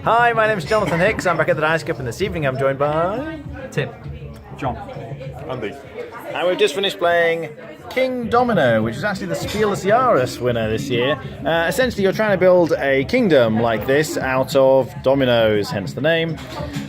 Hi, my name is Jonathan Hicks. I'm back at the Dice Cup, and this evening I'm joined by Tim. John. Andy. And we've just finished playing Kingdomino, which is actually the Spiel des Jahres winner this year. Essentially, you're trying to build a kingdom like this out of dominoes, hence the name.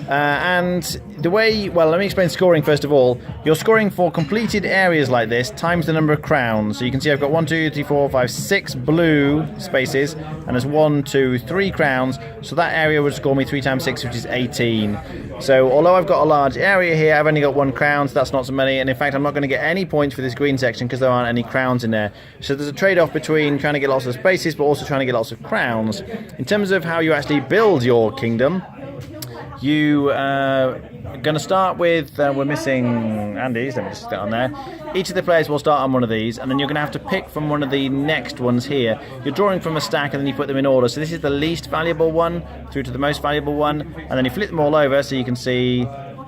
And the way, well, let me explain scoring first of all. You're scoring for completed areas like this times the number of crowns. So you can see I've got 1, 2, 3, 4, 5, 6 blue spaces, and there's 1, 2, 3 crowns. So that area would score me 3 times 6, which is 18. So although I've got a large area here, I've only got 1 crown, so that's not so many. And in fact, I'm not going to get any points for this green section because there aren't any crowns in there. So there's a trade-off between trying to get lots of spaces, but also trying to get lots of crowns. In terms of how you actually build your kingdom, you are going to start with, we're missing Andy's, let me just stick on there. Each of the players will start on one of these, and then you're going to have to pick from one of the next ones here. You're drawing from a stack and then you put them in order. So this is the least valuable one through to the most valuable one, and then you flip them all over so you can see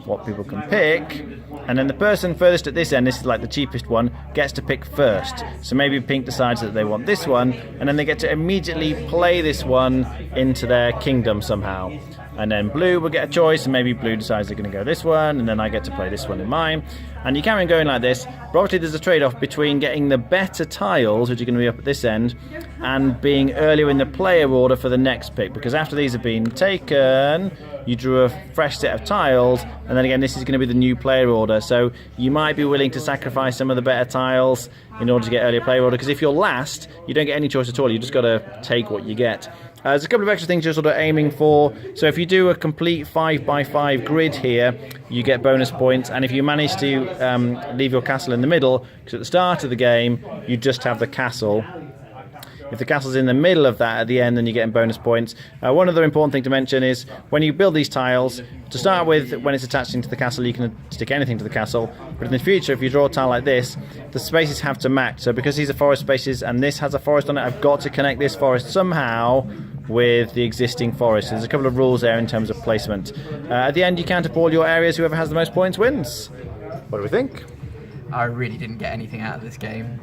what people can pick. And then the person furthest at this end, this is like the cheapest one, gets to pick first. So maybe pink decides that they want this one, and then they get to immediately play this one into their kingdom somehow. And then blue will get a choice, and maybe blue decides they're going to go this one, and then I get to play this one in mine. And you carry on going like this, but obviously there's a trade-off between getting the better tiles, which are going to be up at this end, and being earlier in the player order for the next pick, because after these have been taken, you drew a fresh set of tiles, and then again this is going to be the new player order, so you might be willing to sacrifice some of the better tiles in order to get earlier player order, because if you're last, you don't get any choice at all, you just got to take what you get. There's a couple of extra things you're sort of aiming for. So if you do a complete 5x5 grid here, you get bonus points. And if you manage to leave your castle in the middle, because at the start of the game, you just have the castle. If the castle's in the middle of that at the end, then you're getting bonus points. One other important thing to mention is when you build these tiles, to start with, when it's attached into the castle, you can stick anything to the castle. But in the future, if you draw a tile like this, the spaces have to match. So because these are forest spaces and this has a forest on it, I've got to connect this forest somehow with the existing forest. There's a couple of rules there in terms of placement. At the end, you count up all your areas. Whoever has the most points wins. What do we think? I really didn't get anything out of this game.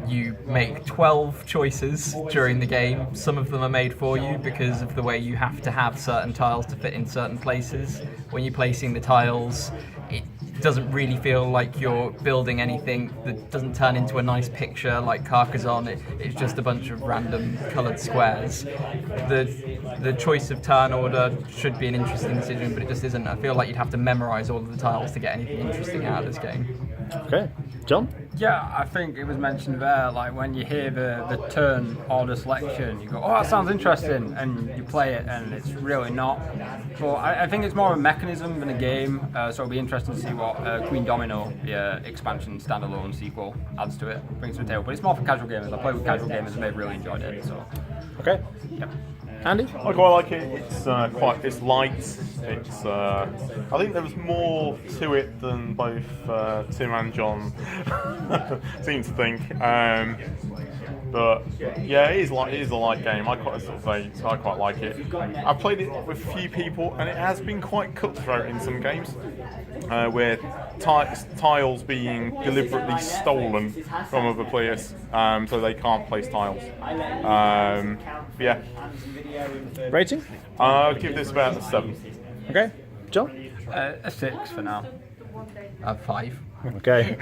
You make 12 choices during the game. Some of them are made for you because of the way you have to have certain tiles to fit in certain places. When you're placing the tiles, it doesn't really feel like you're building anything that doesn't turn into a nice picture like Carcassonne. It's just a bunch of random coloured squares. The choice of turn order should be an interesting decision, but it just isn't. I feel like you'd have to memorise all of the tiles to get anything interesting out of this game. Okay, John? Yeah, I think it was mentioned there, like when you hear the turn order selection, you go, oh, that sounds interesting, and you play it, and it's really not. But I think it's more of a mechanism than a game, so it'll be interesting to see what Kingdomino, the expansion standalone sequel, adds to it, brings to the table. But it's more for casual gamers. I played with casual gamers and they've really enjoyed it. So. Okay. Yep. Andy? I quite like it. It's it's light. It's I think there was more to it than both Tim and John seem to think. But yeah, it is a light game. I quite like it. I've played it with a few people, and it has been quite cutthroat in some games, where tiles being deliberately stolen from other players, so they can't place tiles. Yeah. Rating? I'll give this about a 7. Okay. John? A 6 for now. 5. Okay.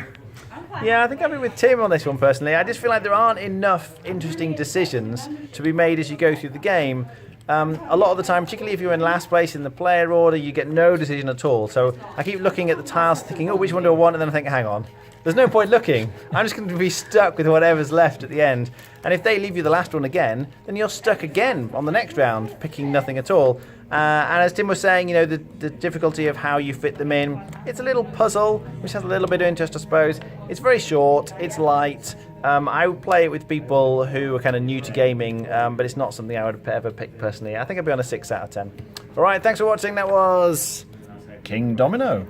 Yeah, I think I'm with Tim on this one personally. I just feel like there aren't enough interesting decisions to be made as you go through the game. A lot of the time, particularly if you're in last place in the player order, you get no decision at all. So I keep looking at the tiles thinking, oh, which one do I want? And then I think, hang on. There's no point looking. I'm just going to be stuck with whatever's left at the end. And if they leave you the last one again, then you're stuck again on the next round, picking nothing at all. And as Tim was saying, you know, the difficulty of how you fit them in, it's a little puzzle, which has a little bit of interest, I suppose. It's very short, it's light. I would play it with people who are kind of new to gaming, but it's not something I would ever pick personally. I think I'd be on a 6 out of 10. All right, thanks for watching. That was Kingdomino.